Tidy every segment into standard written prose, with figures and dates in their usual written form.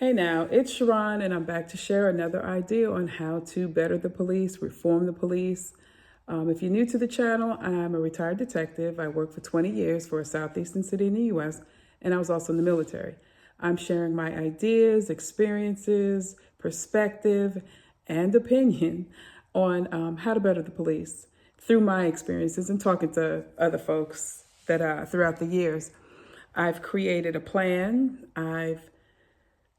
Hey now, it's Sharon, and I'm back to share another idea on how to better the police, reform the police. If you're new to the channel, I'm a retired detective. I worked for 20 years for a southeastern city in the US, and I was also in the military. I'm sharing my ideas, experiences, perspective, and opinion on how to better the police through my experiences and talking to other folks that throughout the years. I've created a plan. I've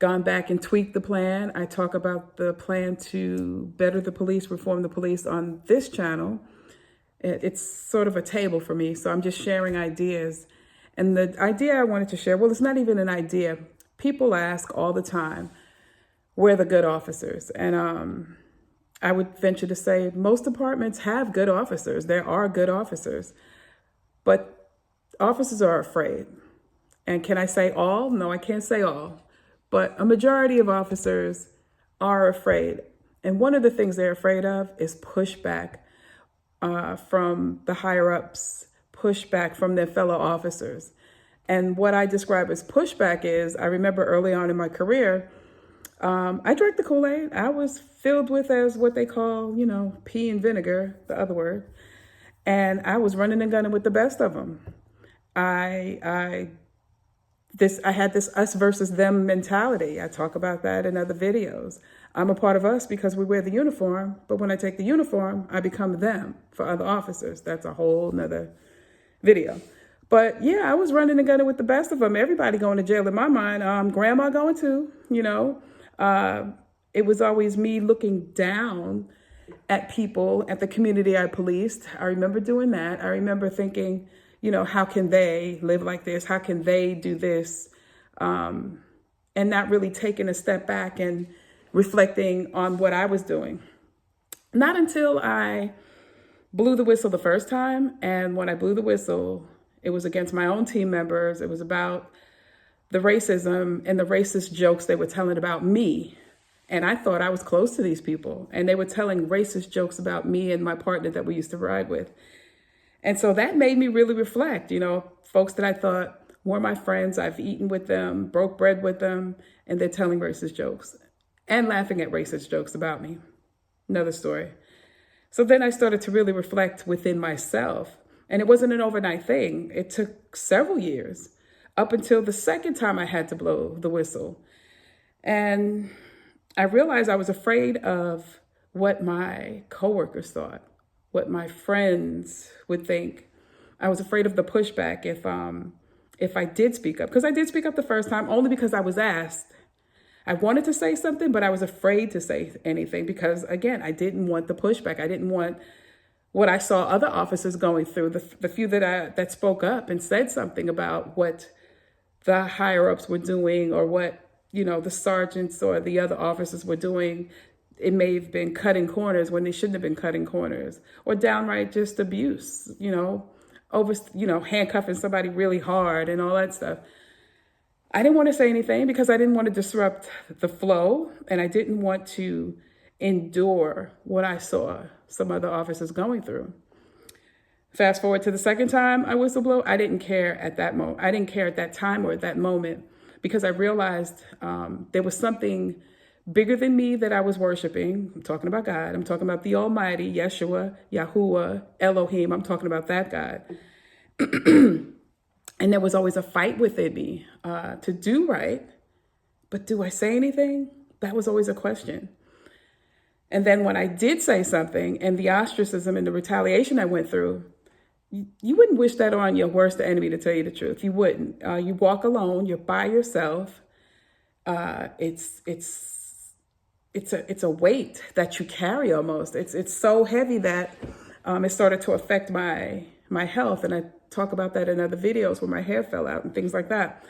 gone back and tweaked the plan. I talk about the plan to better the police, reform the police on this channel. It's sort of a table for me, so I'm just sharing ideas. And the idea I wanted to share, well, it's not even an idea. People ask all the time, where are the good officers? And I would venture to say most departments have good officers. There are good officers, but officers are afraid. And can I say all? No, I can't say all. But a majority of officers are afraid. And one of the things they're afraid of is pushback from the higher ups, pushback from their fellow officers. And what I describe as pushback is, I remember early on in my career, I drank the Kool-Aid. I was filled with, as what they call, pea and vinegar, the other word. And I was running and gunning with the best of them. I had this us versus them mentality. I talk about that in other videos. I'm a part of us because we wear the uniform, but when I take the uniform, I become them for other officers. That's a whole nother video. But yeah, I was running and gunning with the best of them. Everybody going to jail in my mind. Grandma going too, It was always me looking down at people, at the community I policed. I remember doing that. I remember thinking, how can they live like this? How can they do this? And not really taking a step back and reflecting on what I was doing. Not until I blew the whistle the first time. And when I blew the whistle, it was against my own team members. It was about the racism and the racist jokes they were telling about me. And I thought I was close to these people. And they were telling racist jokes about me and my partner that we used to ride with. And so that made me really reflect, folks that I thought were my friends. I've eaten with them, broke bread with them, and they're telling racist jokes and laughing at racist jokes about me. Another story. So then I started to really reflect within myself. And it wasn't an overnight thing. It took several years up until the second time I had to blow the whistle. And I realized I was afraid of what my coworkers thought, what my friends would think. I was afraid of the pushback if I did speak up, because I did speak up the first time only because I was asked. I wanted to say something, but I was afraid to say anything because, again, I didn't want the pushback. I didn't want what I saw other officers going through. The few that spoke up and said something about what the higher ups were doing or what the sergeants or the other officers were doing. It may have been cutting corners when they shouldn't have been cutting corners, or downright just abuse, handcuffing somebody really hard and all that stuff. I didn't want to say anything because I didn't want to disrupt the flow, and I didn't want to endure what I saw some other officers going through. Fast forward to the second time I whistleblow, I didn't care at that moment. I didn't care at that time or at that moment because I realized there was something bigger than me that I was worshiping. I'm talking about God. I'm talking about the Almighty, Yeshua, Yahuwah, Elohim. I'm talking about that God. And there was always a fight within me to do right. But do I say anything? That was always a question. And then when I did say something, and the ostracism and the retaliation I went through, you wouldn't wish that on your worst enemy, to tell you the truth. You wouldn't. You walk alone. You're by yourself. It's a weight that you carry almost. It's so heavy that it started to affect my health. And I talk about that in other videos where my hair fell out and things like that.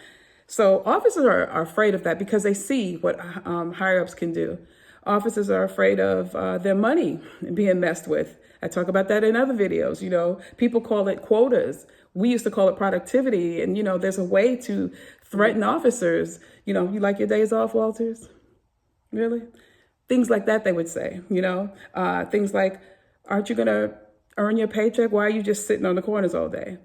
So officers are afraid of that because they see what higher ups can do. Officers are afraid of their money being messed with. I talk about that in other videos. People call it quotas. We used to call it productivity. And, there's a way to threaten officers. You like your days off, Walters? Really? Things like that they would say, things like, aren't you going to earn your paycheck? Why are you just sitting on the corners all day?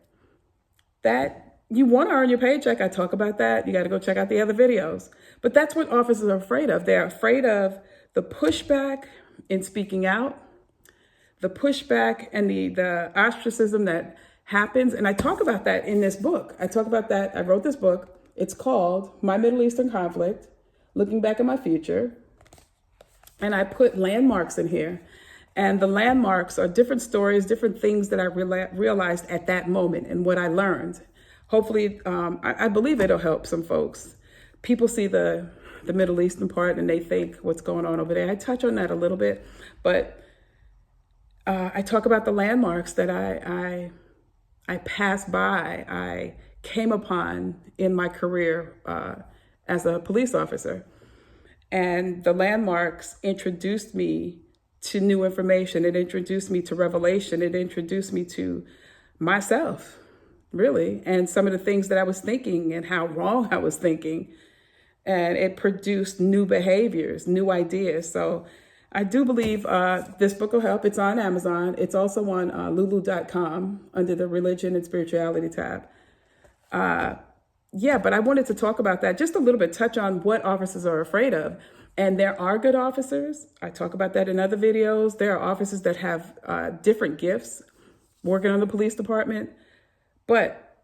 That you want to earn your paycheck. I talk about that. You got to go check out the other videos. But that's what officers are afraid of. They're afraid of the pushback in speaking out, the pushback and the ostracism that happens. And I talk about that in this book. I talk about that. I wrote this book. It's called My Middle Eastern Conflict, Looking Back at My Future. And I put landmarks in here. And the landmarks are different stories, different things that I realized at that moment and what I learned. Hopefully, I believe it'll help some folks. People see the Middle Eastern part and they think what's going on over there. I touch on that a little bit, but I talk about the landmarks that I passed by, I came upon in my career as a police officer. And the landmarks introduced me to new information. It introduced me to revelation. It introduced me to myself, really, and some of the things that I was thinking and how wrong I was thinking. And it produced new behaviors, new ideas. So I do believe this book will help. It's on Amazon. It's also on lulu.com under the religion and spirituality tab. Yeah, but I wanted to talk about that just a little bit, touch on what officers are afraid of. And there are good officers. I talk about that in other videos. There are officers that have different gifts working on the police department. But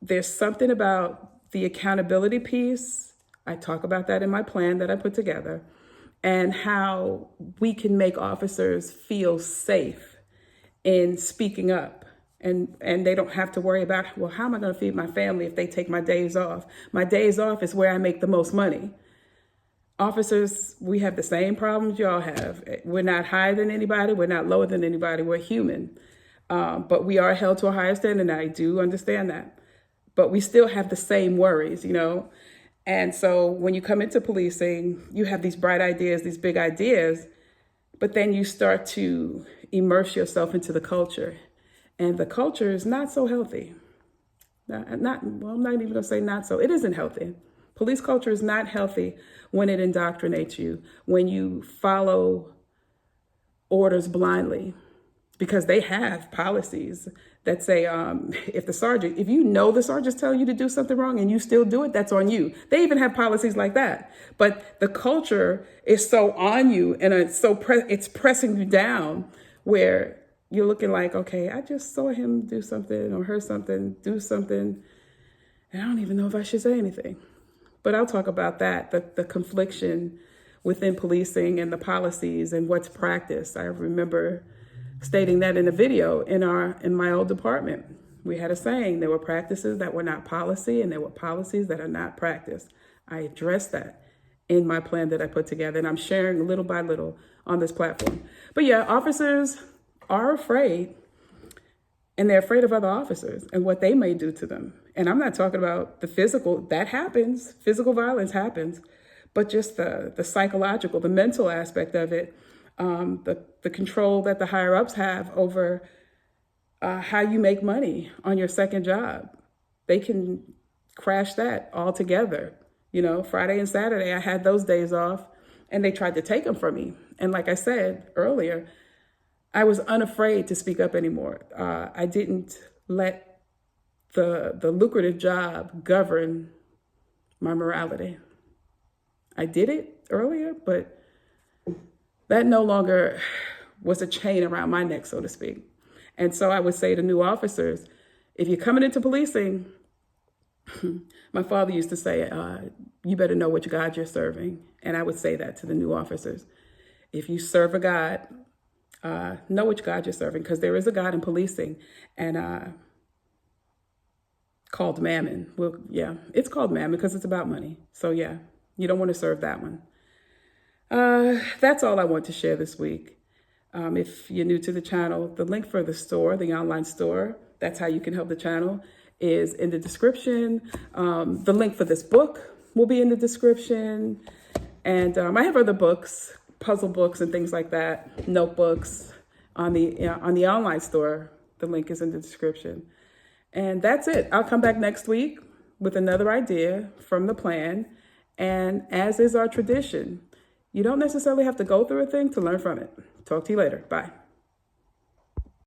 there's something about the accountability piece. I talk about that in my plan that I put together, and how we can make officers feel safe in speaking up. And they don't have to worry about, well, how am I going to feed my family if they take my days off? My days off is where I make the most money. Officers, we have the same problems y'all have. We're not higher than anybody. We're not lower than anybody. We're human. But we are held to a higher standard, and I do understand that. But we still have the same worries, you know? And so when you come into policing, you have these bright ideas, these big ideas, but then you start to immerse yourself into the culture. And the culture is not so healthy. Well, I'm not even going to say not so. It isn't healthy. Police culture is not healthy when it indoctrinates you, when you follow orders blindly, because they have policies that say, if you know the sergeant's telling you to do something wrong and you still do it, that's on you. They even have policies like that. But the culture is so on you, and it's pressing you down, where you're looking like, okay, I just saw him do something or heard something, do something, and I don't even know if I should say anything. But I'll talk about that, the confliction within policing and the policies and what's practiced. I remember stating that in a video in my old department. We had a saying, there were practices that were not policy, and there were policies that are not practice. I addressed that in my plan that I put together, and I'm sharing little by little on this platform. But yeah, officers are afraid, and they're afraid of other officers and what they may do to them. And I'm not talking about the physical. That happens. Physical violence happens. But just the psychological, the mental aspect of it, the control that the higher ups have over how you make money on your second job. They can crash that altogether. You know, Friday and Saturday, I had those days off, and they tried to take them from me. And like I said earlier, I was unafraid to speak up anymore. I didn't let the lucrative job govern my morality. I did it earlier, but that no longer was a chain around my neck, so to speak. And so I would say to new officers, if you're coming into policing, my father used to say, you better know which God you're serving. And I would say that to the new officers. If you serve a God, know which God you're serving, because there is a God in policing, and called Mammon. Well, yeah, it's called Mammon because it's about money. So yeah, you don't want to serve that one. That's all I want to share this week. If you're new to the channel, the link for the store, the online store, that's how you can help the channel, is in the description. The link for this book will be in the description. And I have other books, puzzle books and things like that, notebooks on the online store. The link is in the description. And that's it. I'll come back next week with another idea from the plan. And as is our tradition, you don't necessarily have to go through a thing to learn from it. Talk to you later. Bye.